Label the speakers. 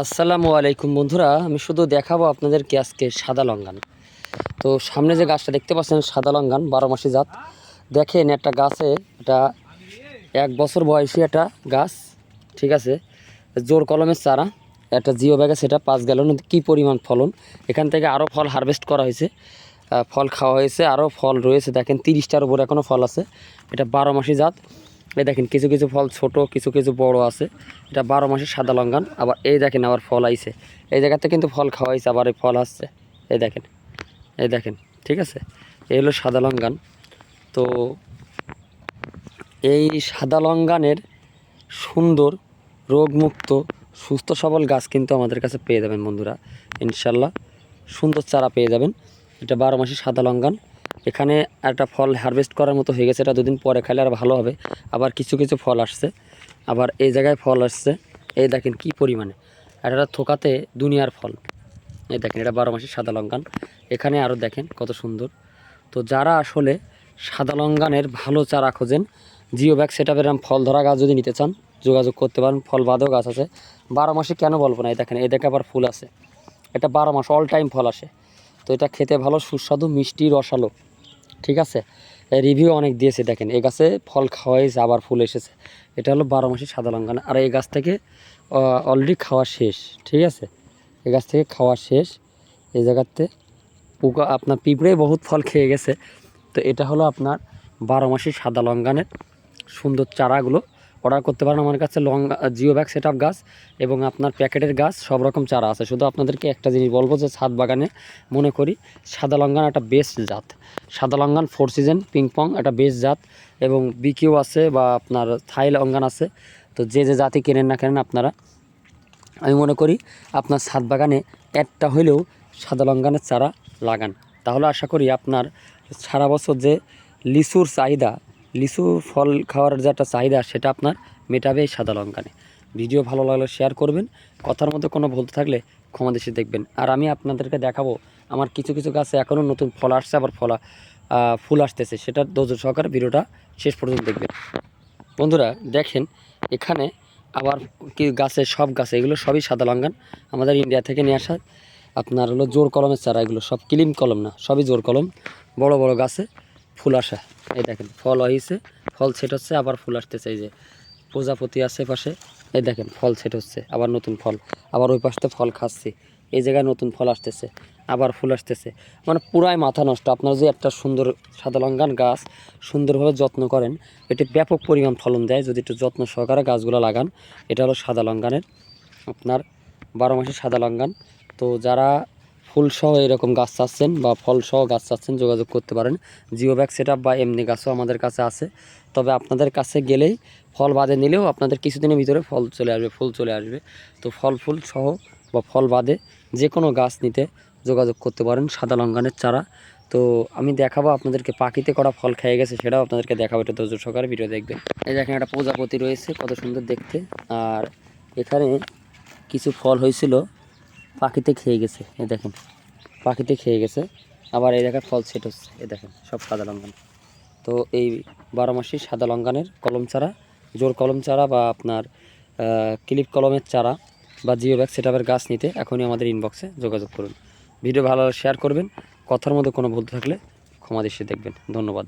Speaker 1: আসসালামু আলাইকুম বন্ধুরা, আমি শুধু দেখাবো আপনাদেরকে আজকে সাদা লঙ্ঘন। তো সামনে যে গাছটা দেখতে পাচ্ছেন সাদা লঙ্ঘন 12 মাসি জাত। দেখেন একটা গাছে, এটা 1 বছর বয়সী একটা গাছ, ঠিক আছে। জোর কলমের চারা, একটা জিও ব্যাগে সেটা 5 গ্যালন। কী পরিমাণ ফলন! এখান থেকে আরও ফল হারভেস্ট করা হয়েছে, ফল খাওয়া হয়েছে, আরও ফল রয়েছে। দেখেন 30টার উপর এখনও ফল আছে। এটা 12 মাসি জাত। এই দেখেন কিছু কিছু ফল ছোট, কিছু কিছু বড় আছে। এটা 12 মাসের সাদা লঙ্ঘন। আবার এই দেখেন আবার ফল আইছে, এই জায়গাতে কিন্তু ফল খাওয়া হয়েছে, আবার এই ফল আসছে। এই দেখেন, এই দেখেন, ঠিক আছে। এই হলো সাদা লঙ্ঘন। তো এই সাদা লঙ্ঘনের সুন্দর, রোগমুক্ত, সুস্থ সবল গাছ কিন্তু আমাদের কাছে পেয়ে যাবেন বন্ধুরা, ইনশাল্লাহ। সুন্দর চারা পেয়ে যাবেন। এটা 12 মাসি সাদা লঙ্ঘন। এখানে একটা ফল হারভেস্ট করার মতো হয়ে গেছে, এটা 2 দিন পরে খাইলে আর ভালো হবে। আবার কিছু কিছু ফল আসছে, আবার এই জায়গায় ফল আসছে। এই দেখেন কি পরিমাণে, আর এটা থোকাতে দুনিয়ার ফল। এই দেখেন এটা 12 মাসি সাদা লঙ্ঘন। এখানে আরও দেখেন কত সুন্দর। তো যারা আসলে সাদা লঙ্ঘনের ভালো চারা খোঁজেন, জিও ব্যাগ সেট আপের ফল ধরা গাছ যদি নিতে চান যোগাযোগ করতে পারেন। ফল বাঁধেও গাছ আছে। 12 মাসে কেন বলবো না, এই দেখেন, এই দেখে আবার ফুল আছে। এটা 12 মাস অল টাইম ফল আসে। তো এটা খেতে ভালো, সুস্বাদু, মিষ্টি, রসালো, ঠিক আছে। রিভিউ অনেক দিয়েছে। দেখেন এই গাছে ফল খাওয়া হয়েছে, আবার ফুল এসেছে। এটা হলো 12 মাসি সাদা লঙ্ঘন। আর এই গাছ থেকে অলরেডি খাওয়া শেষ, ঠিক আছে। এই গাছ থেকে খাওয়া শেষ। এই জায়গাতে পোকা, আপনার পিঁপড়ে বহুত ফল খেয়ে গেছে। তো এটা হলো আপনার 12 মাসি সাদা লঙ্ঘনের সুন্দর চারাগুলো অর্ডার করতে পারেন আমার কাছে। জিও ব্যাগ সেট আপ গাছ এবং আপনার প্যাকেটের গাছ সব রকম চারা আছে। শুধু আপনাদেরকে একটা জিনিস বলবো যে ছাদ বাগানে মনে করি সাদা লঙ্ঘন একটা বেস্ট জাত। সাদা লঙ্ঘন 4 সিজন পিংপং একটা বেস্ট জাত, এবং বিকিউ আছে বা আপনার থাই লঙ্ঘন আছে। তো যে যে জাতি কেনেন না কেনেন আপনারা, আমি মনে করি আপনার ছাদ বাগানে একটা হলেও সাদা লঙ্ঘনের চারা লাগান। তাহলে আশা করি আপনার সারা বছর যে লিচুর চাহিদা, লিচু ফল খাওয়ার যে একটা চাহিদা, সেটা আপনার মেটাবে এই সাদা লঙ্ঘনে। ভিডিও ভালো লাগলে শেয়ার করবেন। কথার মধ্যে কোনো ভুল থাকলে ক্ষমা দৃষ্টি দেখবেন। আর আমি আপনাদেরকে দেখাবো আমার কিছু কিছু গাছে এখনও নতুন ফল আসছে, আবার ফুল আসতেছে। সেটা ধৈর্য সহকারে ভিডিওটা শেষ পর্যন্ত দেখবেন বন্ধুরা। দেখেন এখানে আবার কি গাছে, সব গাছে এগুলো সবই সাদা লঙ্ঘন, আমাদের ইন্ডিয়া থেকে নিয়ে আসা। আপনার হলো জোর কলমের চারা, এগুলো সব ক্লিম কলম না, সবই জোর কলম। বড় বড় গাছে ফুল আসা। এই দেখেন ফল হয়েছে, ফল সেট হচ্ছে, আবার ফুল আসতেছে। এই যে প্রজাপতি আছে পাশে, এই দেখেন ফল সেট হচ্ছে, আবার নতুন ফল, আবার ওই পাশে ফল খাচ্ছি। এই জায়গায় নতুন ফল আসতেছে, আবার ফুল আসতেছে। মানে পুরাই মাথা নষ্ট। আপনারা যে একটা সুন্দর সাদা লঙ্ঘন গাছ সুন্দরভাবে যত্ন করেন, এটি ব্যাপক পরিমাণ ফলন দেয় যদি একটু যত্ন সহকারে গাছগুলো লাগান। এটা হলো সাদা লঙ্ঘনের আপনার 12 মাসের সাদা লঙ্ঘন। তো যারা ফুলসহ এরকম গাছ চাচ্ছেন বা ফলসহ গাছ চাচ্ছেন যোগাযোগ করতে পারেন। জিও ব্যাগ সেট আপ বা এমনি গাছও আমাদের কাছে আছে। তবে আপনাদের কাছে গেলেই ফল বাদে নিলেও আপনাদের কিছুদিনের ভিতরে ফল চলে আসবে, ফুল চলে আসবে। তো ফুল সহ বা ফল বাদে যে কোনো গাছ নিতে যোগাযোগ করতে পারেন। সাদা লঙ্ঘনের চারা। তো আমি দেখাবো আপনাদেরকে, পাখিতে করা ফল খেয়ে গেছে সেটাও আপনাদেরকে দেখাবো। এটা ধৈর্য সহকারে ভিডিও দেখবেন। এই দেখেন একটা প্রজাপতি রয়েছে, কত সুন্দর দেখতে। আর এখানে কিছু ফল হয়েছিল, পাখিতে খেয়ে গেছে। এই দেখেন পাখিতে খেয়ে গেছে। আবার এই দেখেন ফল সেট হচ্ছে। এই দেখেন সব সাদা লঙ্ঘন। তো এই 12 মাসি সাদা লঙ্ঘনের কলম চারা, জোর কলম চারা বা আপনার ক্লিপ কলমের চারা বা জিও ব্যাগ সেট আপের গাছ নিতে এখনই আমাদের ইনবক্সে যোগাযোগ করুন। ভিডিও ভালো শেয়ার করবেন। কথার মধ্যে কোনো ভুল থাকলে ক্ষমা দৃষ্টি দেখবেন। ধন্যবাদ।